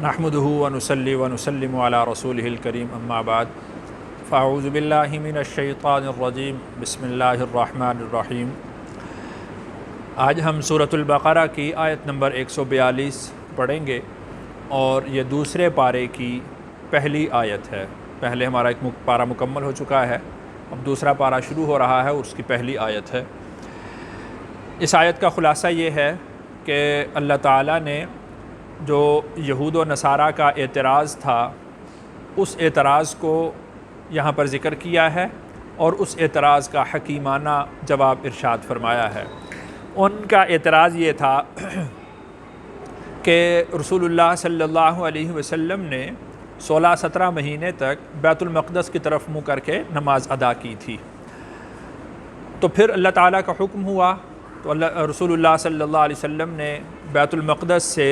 نحمده ونصلي ونسلم على رسوله الكريم اما بعد فاعوذ باللہ من الشیطان الرجیم بسم اللہ الرحمن الرحیم۔ آج ہم سورۃ البقرہ کی آیت نمبر 142 پڑھیں گے اور یہ دوسرے پارے کی پہلی آیت ہے۔ پہلے ہمارا ایک پارہ مکمل ہو چکا ہے، اب دوسرا پارہ شروع ہو رہا ہے اور اس کی پہلی آیت ہے۔ اس آیت کا خلاصہ یہ ہے کہ اللہ تعالیٰ نے جو یہود و نصارہ کا اعتراض تھا اس اعتراض کو یہاں پر ذکر کیا ہے اور اس اعتراض کا حکیمانہ جواب ارشاد فرمایا ہے۔ ان کا اعتراض یہ تھا کہ رسول اللہ صلی اللہ علیہ وسلم نے 16-17 مہینے تک بیت المقدس کی طرف منہ کر کے نماز ادا کی تھی، تو پھر اللہ تعالیٰ کا حکم ہوا تو رسول اللہ صلی اللہ علیہ وسلم نے بیت المقدس سے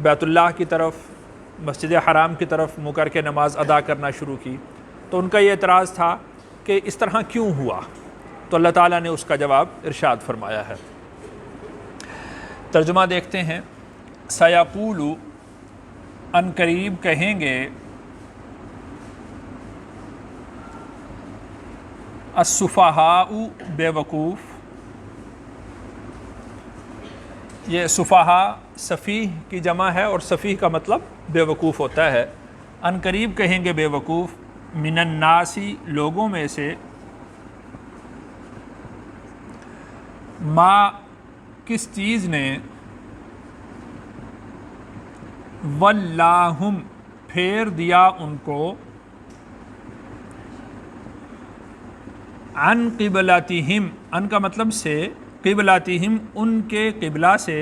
بیت اللہ کی طرف، مسجد حرام کی طرف منہ کر کے نماز ادا کرنا شروع کی۔ تو ان کا یہ اعتراض تھا کہ اس طرح کیوں ہوا، تو اللہ تعالیٰ نے اس کا جواب ارشاد فرمایا ہے۔ ترجمہ دیکھتے ہیں۔ سیقول، ان قریب کہیں گے، السفہاء، بے وقوف۔ یہ سفہاء سفیہ کی جمع ہے اور سفیہ کا مطلب بے وقوف ہوتا ہے۔ ان قریب کہیں گے بے وقوف، من الناسی، لوگوں میں سے، ما، کس چیز نے، ولاہم، پھیر دیا ان کو، عن قبلتہم، ان کا مطلب سے، قبلتہم، ان کے قبلہ سے،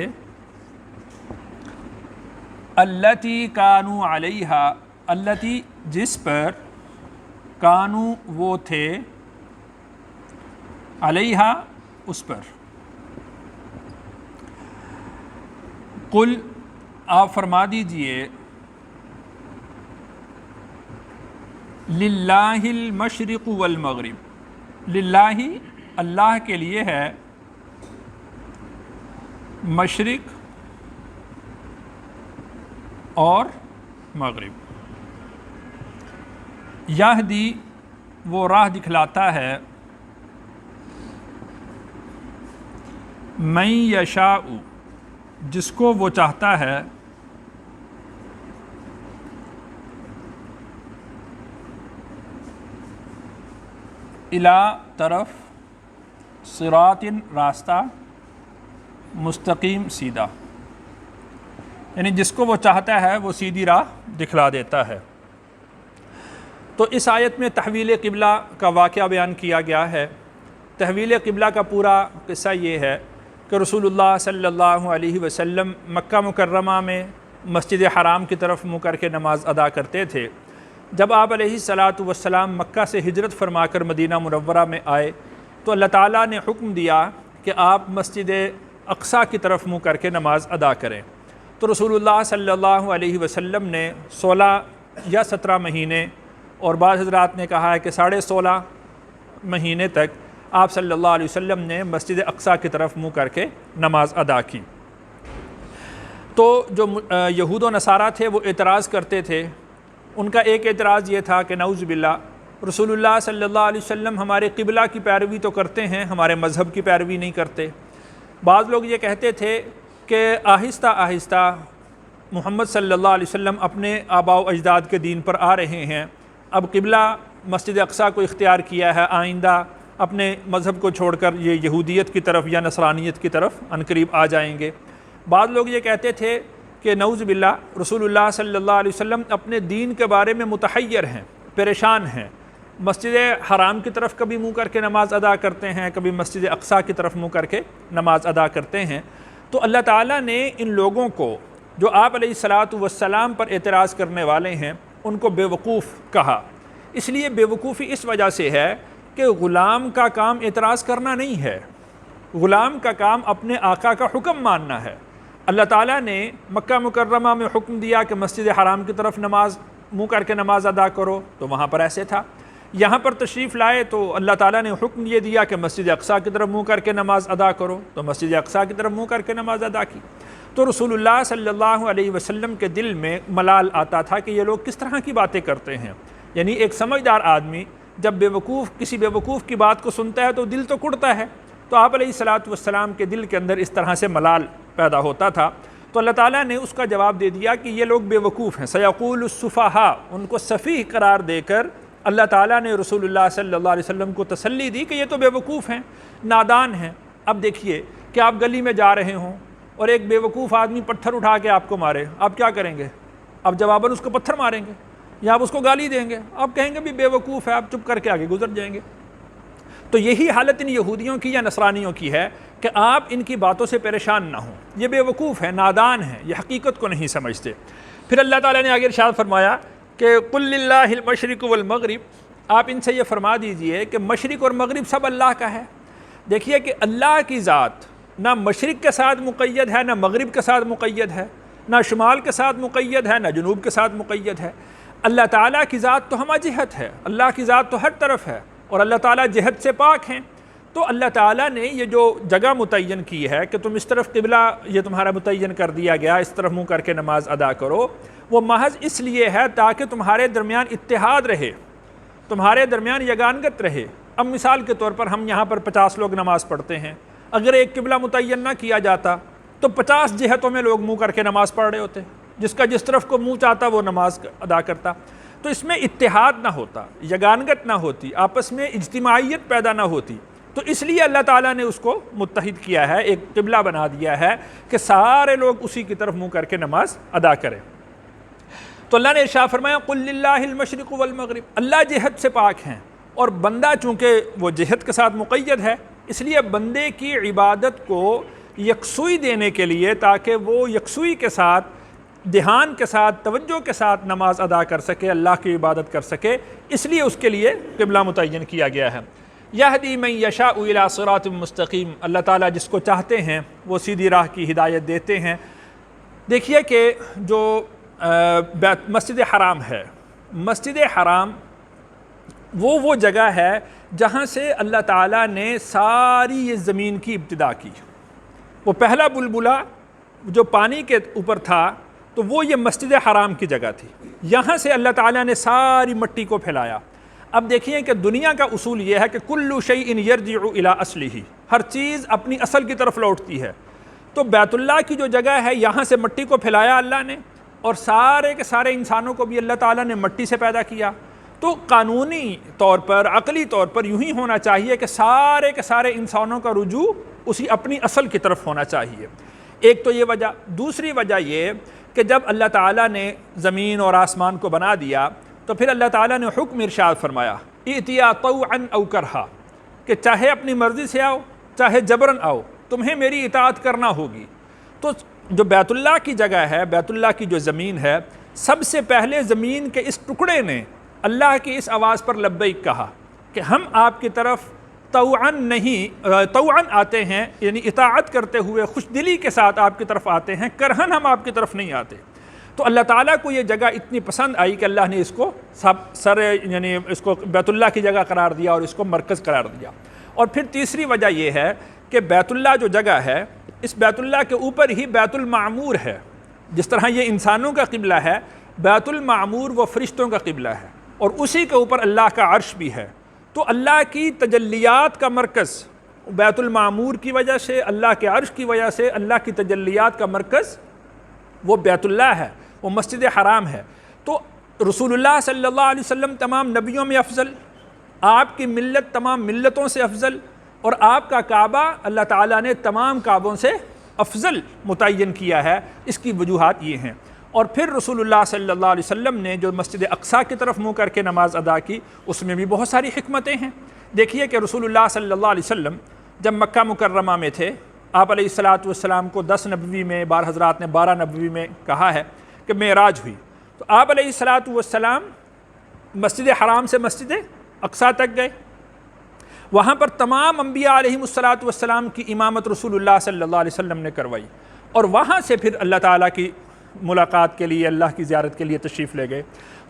التی کانوا علیہا، التی جس پر، کانوا وہ تھے، علیہا اس پر۔ قل، آپ فرما دیجئے، للہ المشرق والمغرب، للہ اللہ کے لیے ہے، مشرق اور مغرب۔ یہدی، وہ راہ دکھلاتا ہے، من یشاء، جس کو وہ چاہتا ہے، الی، طرف، صراط، راستہ، مستقیم، سیدھا، یعنی جس کو وہ چاہتا ہے وہ سیدھی راہ دکھلا دیتا ہے۔ تو اس آیت میں تحویل قبلہ کا واقعہ بیان کیا گیا ہے۔ تحویل قبلہ کا پورا قصہ یہ ہے کہ رسول اللہ صلی اللہ علیہ وسلم مکہ مکرمہ میں مسجد حرام کی طرف منہ کر کے نماز ادا کرتے تھے۔ جب آپ علیہ الصلاۃ والسلام مکہ سے ہجرت فرما کر مدینہ منورہ میں آئے تو اللہ تعالیٰ نے حکم دیا کہ آپ مسجد اقصیٰ کی طرف منہ کر کے نماز ادا کریں۔ تو رسول اللہ صلی اللہ علیہ وسلم نے 16 یا 17 مہینے، اور بعض حضرات نے کہا ہے کہ 16.5 مہینے تک آپ صلی اللہ علیہ وسلم نے مسجد اقصیٰ کی طرف منہ کر کے نماز ادا کی۔ تو جو یہود و نصارہ تھے وہ اعتراض کرتے تھے۔ ان کا ایک اعتراض یہ تھا کہ نعوذ باللہ، رسول اللہ صلی اللہ علیہ وسلم ہمارے قبلہ کی پیروی تو کرتے ہیں، ہمارے مذہب کی پیروی نہیں کرتے۔ بعض لوگ یہ کہتے تھے کہ آہستہ آہستہ محمد صلی اللہ علیہ وسلم اپنے آباء و اجداد کے دین پر آ رہے ہیں، اب قبلہ مسجد اقصیٰ کو اختیار کیا ہے، آئندہ اپنے مذہب کو چھوڑ کر یہ یہودیت کی طرف یا نصرانیت کی طرف عنقریب آ جائیں گے۔ بعض لوگ یہ کہتے تھے کہ نعوذ باللہ، رسول اللہ صلی اللہ علیہ وسلم اپنے دین کے بارے میں متحیر ہیں، پریشان ہیں، مسجد حرام کی طرف کبھی منہ کر کے نماز ادا کرتے ہیں، کبھی مسجد اقصیٰ کی طرف منہ کر کے نماز ادا کرتے ہیں۔ تو اللہ تعالیٰ نے ان لوگوں کو جو آپ علیہ الصلاۃ والسلام پر اعتراض کرنے والے ہیں ان کو بے وقوف کہا۔ اس لیے بے وقوفی اس وجہ سے ہے کہ غلام کا کام اعتراض کرنا نہیں ہے، غلام کا کام اپنے آقا کا حکم ماننا ہے۔ اللہ تعالیٰ نے مکہ مکرمہ میں حکم دیا کہ مسجد حرام کی طرف منہ کر کے نماز ادا کرو، تو وہاں پر ایسے تھا۔ یہاں پر تشریف لائے تو اللہ تعالیٰ نے حکم یہ دیا کہ مسجد اقصیٰ کی طرف منہ کر کے نماز ادا کرو، تو مسجد اقصیٰ کی طرف منہ کر کے نماز ادا کی۔ تو رسول اللہ صلی اللہ علیہ وسلم کے دل میں ملال آتا تھا کہ یہ لوگ کس طرح کی باتیں کرتے ہیں. یعنی ایک سمجھدار آدمی جب کسی بیوقوف کی بات کو سنتا ہے تو دل تو کڑتا ہے. تو آپ علیہ الصلاۃ والسلام کے دل کے اندر اس طرح سے ملال پیدا ہوتا تھا. تو اللہ تعالیٰ نے اس کا جواب دے دیا کہ یہ لوگ بیوقوف ہیں. سیقول السفہاء، ان کو سفیہ قرار دے کر اللہ تعالیٰ نے رسول اللہ صلی اللہ علیہ وسلم کو تسلی دی کہ یہ تو بیوقوف ہیں، نادان ہیں. اب دیکھیے کہ آپ گلی میں جا رہے ہوں اور ایک بیوقوف آدمی پتھر اٹھا کے آپ کو مارے، آپ کیا کریں گے؟ آپ جواباً اس کو پتھر ماریں گے یا آپ اس کو گالی دیں گے؟ آپ کہیں گے بھی بیوقوف ہے، آپ چپ کر کے آگے گزر جائیں گے. تو یہی حالت ان یہودیوں کی یا نصرانیوں کی ہے کہ آپ ان کی باتوں سے پریشان نہ ہوں. یہ بیوقوف ہیں، نادان ہیں، یہ حقیقت کو نہیں سمجھتے. پھر اللہ تعالیٰ نے آگے ارشاد فرمایا کہ قل للہ المشرق والمغرب، آپ ان سے یہ فرما دیجئے کہ مشرق اور مغرب سب اللہ کا ہے. دیکھیے کہ اللہ کی ذات نہ مشرق کے ساتھ مقید ہے، نہ مغرب کے ساتھ مقید ہے، نہ شمال کے ساتھ مقید ہے، نہ جنوب کے ساتھ مقید ہے. اللہ تعالیٰ کی ذات تو ہمہ جہت ہے، اللہ کی ذات تو ہر طرف ہے، اور اللہ تعالیٰ جہت سے پاک ہیں. تو اللہ تعالیٰ نے یہ جو جگہ متعین کی ہے کہ تم اس طرف قبلہ یہ تمہارا متعین کر دیا گیا، اس طرف منہ کر کے نماز ادا کرو، وہ محض اس لیے ہے تاکہ تمہارے درمیان اتحاد رہے، تمہارے درمیان یگانگت رہے. اب مثال کے طور پر ہم یہاں پر 50 لوگ نماز پڑھتے ہیں، اگر ایک قبلہ متعین نہ کیا جاتا تو 50 جہتوں میں لوگ منہ کر کے نماز پڑھ رہے ہوتے، جس کا جس طرف کو منہ چاہتا وہ نماز ادا کرتا. تو اس میں اتحاد نہ ہوتا، یگانگت نہ ہوتی، آپس میں اجتماعیت پیدا نہ ہوتی. تو اس لیے اللہ تعالیٰ نے اس کو متحد کیا ہے، ایک قبلہ بنا دیا ہے کہ سارے لوگ اسی کی طرف منہ کر کے نماز ادا کریں. تو اللہ نے ارشاد فرمایا قل للہ المشرق والمغرب، اللہ جہت سے پاک ہیں، اور بندہ چونکہ وہ جہت کے ساتھ مقید ہے اس لیے بندے کی عبادت کو یکسوئی دینے کے لیے، تاکہ وہ یکسوئی کے ساتھ، دھیان کے ساتھ، توجہ کے ساتھ نماز ادا کر سکے، اللہ کی عبادت کر سکے، اس لیے اس کے لیے قبلہ متعین کیا گیا ہے. یہدی من یشاء الی صراط مستقیم، اللہ تعالیٰ جس کو چاہتے ہیں وہ سیدھی راہ کی ہدایت دیتے ہیں. دیکھیے کہ جو مسجد حرام ہے، مسجد حرام وہ جگہ ہے جہاں سے اللہ تعالیٰ نے ساری یہ زمین کی ابتدا کی. وہ پہلا بلبلہ جو پانی کے اوپر تھا تو وہ یہ مسجد حرام کی جگہ تھی، یہاں سے اللہ تعالیٰ نے ساری مٹی کو پھیلایا. اب دیکھیے کہ دنیا کا اصول یہ ہے کہ کل شیء یرجع الی اصلہ، ہر چیز اپنی اصل کی طرف لوٹتی ہے. تو بیت اللہ کی جو جگہ ہے یہاں سے مٹی کو پھیلایا اللہ نے، اور سارے کے سارے انسانوں کو بھی اللہ تعالیٰ نے مٹی سے پیدا کیا. تو قانونی طور پر، عقلی طور پر یوں ہی ہونا چاہیے کہ سارے کے سارے انسانوں کا رجوع اسی اپنی اصل کی طرف ہونا چاہیے. ایک تو یہ وجہ. دوسری وجہ یہ کہ جب اللہ تعالیٰ نے زمین اور آسمان کو بنا دیا تو پھر اللہ تعالیٰ نے حکم ارشاد فرمایا ائتیا طوعا او کرہا، کہ چاہے اپنی مرضی سے آؤ چاہے جبراً آؤ، تمہیں میری اطاعت کرنا ہوگی. تو جو بیت اللہ کی جگہ ہے، بیت اللہ کی جو زمین ہے، سب سے پہلے زمین کے اس ٹکڑے نے اللہ کی اس آواز پر لبیک کہا کہ ہم آپ کی طرف طوعاً آتے ہیں، یعنی اطاعت کرتے ہوئے خوش دلی کے ساتھ آپ کی طرف آتے ہیں، کرہن ہم آپ کی طرف نہیں آتے. تو اللہ تعالیٰ کو یہ جگہ اتنی پسند آئی کہ اللہ نے اس کو یعنی اس کو بیت اللہ کی جگہ قرار دیا اور اس کو مرکز قرار دیا. اور پھر تیسری وجہ یہ ہے کہ بیت اللہ جو جگہ ہے، اس بیت اللہ کے اوپر ہی بیت المعمور ہے. جس طرح یہ انسانوں کا قبلہ ہے، بیت المعمور وہ فرشتوں کا قبلہ ہے، اور اسی کے اوپر اللہ کا عرش بھی ہے. تو اللہ کی تجلیات کا مرکز بیت المعمور کی وجہ سے، اللہ کے عرش کی وجہ سے اللہ کی تجلیات کا مرکز وہ بیت اللہ ہے، وہ مسجد حرام ہے. تو رسول اللہ صلی اللہ علیہ وسلم تمام نبیوں میں افضل، آپ کی ملت تمام ملتوں سے افضل، اور آپ کا کعبہ اللہ تعالیٰ نے تمام کعبوں سے افضل متعین کیا ہے. اس کی وجوہات یہ ہیں. اور پھر رسول اللہ صلی اللہ علیہ وسلم نے جو مسجد اقصیٰ کی طرف منہ کر کے نماز ادا کی، اس میں بھی بہت ساری حکمتیں ہیں. دیکھیے کہ رسول اللہ صلی اللہ علیہ وسلم جب مکہ مکرمہ میں تھے، آپ علیہ الصلاۃ والسلام کو 10 نبوی میں، بعض حضرات نے 12 نبوی میں کہا ہے کہ معراج ہوئی. تو آپ علیہ الصلاۃ والسلام مسجد حرام سے مسجد اقصیٰ تک گئے. وہاں پر تمام انبیاء علیہم الصلاۃ والسلام کی امامت رسول اللہ صلی اللہ علیہ وسلم نے کروائی، اور وہاں سے پھر اللہ تعالیٰ کی ملاقات کے لیے، اللہ کی زیارت کے لیے تشریف لے گئے.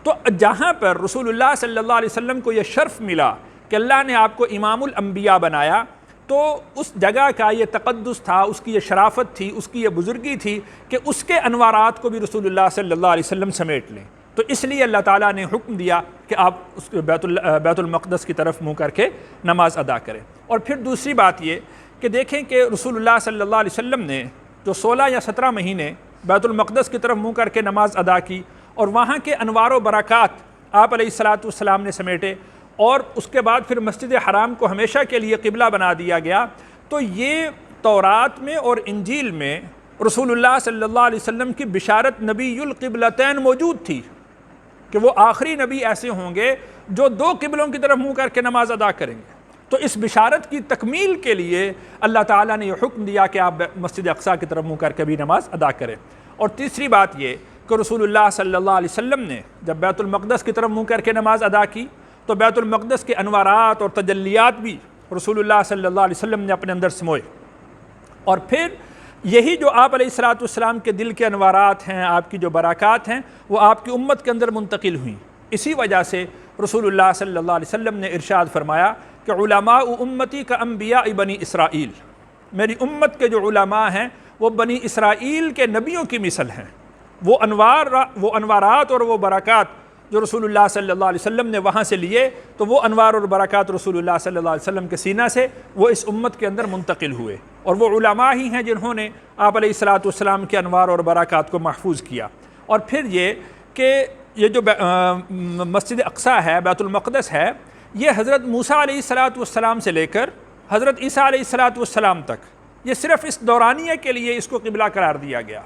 تو جہاں پر رسول اللہ صلی اللہ علیہ وسلم کو یہ شرف ملا کہ اللہ نے آپ کو امام الانبیاء بنایا، تو اس جگہ کا یہ تقدس تھا، اس کی یہ شرافت تھی، اس کی یہ بزرگی تھی کہ اس کے انوارات کو بھی رسول اللہ صلی اللہ علیہ وسلم سمیٹ لیں۔ تو اس لیے اللہ تعالیٰ نے حکم دیا کہ آپ اس بیت المقدس کی طرف منہ کر کے نماز ادا کریں۔ اور پھر دوسری بات یہ کہ دیکھیں کہ رسول اللہ صلی اللہ علیہ وسلم نے جو 16 یا 17 مہینے بیت المقدس کی طرف منہ کر کے نماز ادا کی اور وہاں کے انوار و برکات آپ علیہ الصلاۃ والسلام نے سمیٹے، اور اس کے بعد پھر مسجد حرام کو ہمیشہ کے لیے قبلہ بنا دیا گیا، تو یہ تورات میں اور انجیل میں رسول اللہ صلی اللہ علیہ وسلم کی بشارت نبی القبلتین موجود تھی کہ وہ آخری نبی ایسے ہوں گے جو 2 قبلوں کی طرف منہ کر کے نماز ادا کریں گے۔ تو اس بشارت کی تکمیل کے لیے اللہ تعالیٰ نے یہ حکم دیا کہ آپ مسجد اقصیٰ کی طرف منہ کر کے بھی نماز ادا کریں۔ اور تیسری بات یہ کہ رسول اللہ صلی اللہ علیہ وسلم نے جب بیت المقدس کی طرف منہ کر کے نماز ادا کی تو بیت المقدس کے انوارات اور تجلیات بھی رسول اللہ صلی اللہ علیہ وسلم نے اپنے اندر سموئے، اور پھر یہی جو آپ علیہ الصلاۃ والسلام کے دل کے انوارات ہیں، آپ کی جو برکات ہیں، وہ آپ کی امت کے اندر منتقل ہوئیں۔ اسی وجہ سے رسول اللہ صلی اللہ علیہ وسلم نے ارشاد فرمایا کہ علماء امتی کا انبیاء بنی اسرائیل، میری امت کے جو علماء ہیں وہ بنی اسرائیل کے نبیوں کی مثل ہیں۔ وہ انوارات اور وہ برکات جو رسول اللہ صلی اللہ علیہ وسلم نے وہاں سے لیے، تو وہ انوار اور برکات رسول اللہ صلی اللہ علیہ وسلم کے سینہ سے وہ اس امت کے اندر منتقل ہوئے، اور وہ علماء ہی ہیں جنہوں نے آپ علیہ الصلاۃ والسلام کے انوار اور برکات کو محفوظ کیا۔ اور پھر یہ کہ یہ جو مسجد اقصیٰ ہے، بیت المقدس ہے، یہ حضرت موسیٰ علیہ الصلاۃ والسلام سے لے کر حضرت عیسیٰ علیہ الصلاۃ والسلام تک یہ صرف اس دورانیہ کے لیے اس کو قبلہ قرار دیا گیا۔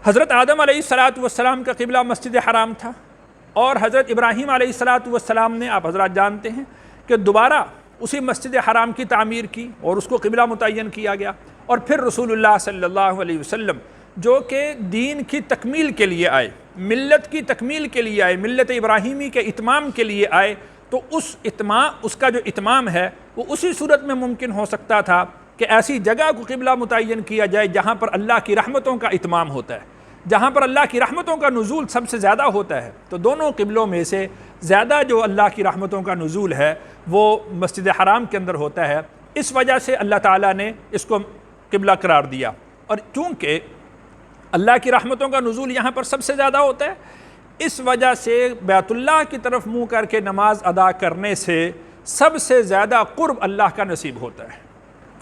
حضرت آدم علیہ الصلاۃ والسلام کا قبلہ مسجد حرام تھا، اور حضرت ابراہیم علیہ الصلاۃ والسلام نے، آپ حضرات جانتے ہیں کہ دوبارہ اسی مسجد حرام کی تعمیر کی اور اس کو قبلہ متعین کیا گیا۔ اور پھر رسول اللہ صلی اللہ علیہ وسلم جو کہ دین کی تکمیل کے لیے آئے، ملت کی تکمیل کے لیے آئے، ملت ابراہیمی کے اتمام کے لیے آئے، تو اس کا جو اتمام ہے وہ اسی صورت میں ممکن ہو سکتا تھا کہ ایسی جگہ کو قبلہ متعین کیا جائے جہاں پر اللہ کی رحمتوں کا اتمام ہوتا ہے، جہاں پر اللہ کی رحمتوں کا نزول سب سے زیادہ ہوتا ہے۔ تو دونوں قبلوں میں سے زیادہ جو اللہ کی رحمتوں کا نزول ہے وہ مسجد حرام کے اندر ہوتا ہے، اس وجہ سے اللہ تعالیٰ نے اس کو قبلہ قرار دیا۔ اور چونکہ اللہ کی رحمتوں کا نزول یہاں پر سب سے زیادہ ہوتا ہے، اس وجہ سے بیت اللہ کی طرف منہ کر کے نماز ادا کرنے سے سب سے زیادہ قرب اللہ کا نصیب ہوتا ہے۔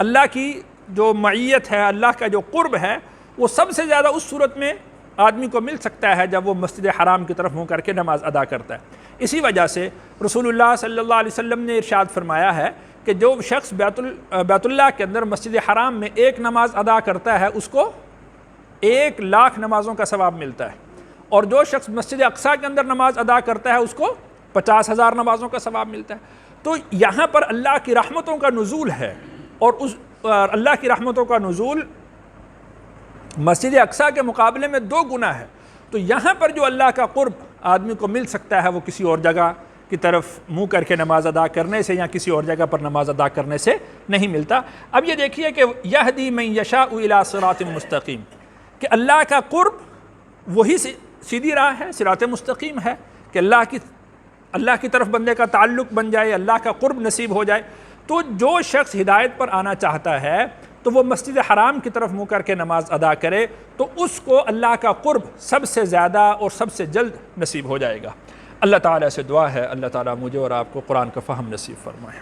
اللہ کی جو معیت ہے، اللہ کا جو قرب ہے، وہ سب سے زیادہ اس صورت میں آدمی کو مل سکتا ہے جب وہ مسجد حرام کی طرف منہ کر کے نماز ادا کرتا ہے۔ اسی وجہ سے رسول اللہ صلی اللہ علیہ وسلم نے ارشاد فرمایا ہے کہ جو شخص بیت اللہ کے اندر مسجد حرام میں ایک نماز ادا کرتا ہے اس کو 1,00,000 نمازوں کا ثواب ملتا ہے، اور جو شخص مسجد اقصیٰ کے اندر نماز ادا کرتا ہے اس کو 50,000 نمازوں کا ثواب ملتا ہے۔ تو یہاں پر اللہ کی رحمتوں کا نزول ہے، اور اس اللہ کی رحمتوں کا نزول مسجد اقصیٰ کے مقابلے میں 2 گنا ہے۔ تو یہاں پر جو اللہ کا قرب آدمی کو مل سکتا ہے وہ کسی اور جگہ کی طرف منہ کر کے نماز ادا کرنے سے یا کسی اور جگہ پر نماز ادا کرنے سے نہیں ملتا۔ اب یہ دیکھیے کہ یہدی من یشاء الی صراط مستقیم، کہ اللہ کا قرب وہی سیدھی راہ ہے، صراط مستقیم ہے کہ اللہ کی طرف بندے کا تعلق بن جائے، اللہ کا قرب نصیب ہو جائے۔ تو جو شخص ہدایت پر آنا چاہتا ہے تو وہ مسجد حرام کی طرف منہ کر کے نماز ادا کرے، تو اس کو اللہ کا قرب سب سے زیادہ اور سب سے جلد نصیب ہو جائے گا۔ اللہ تعالیٰ سے دعا ہے اللہ تعالیٰ مجھے اور آپ کو قرآن کا فہم نصیب فرمائے۔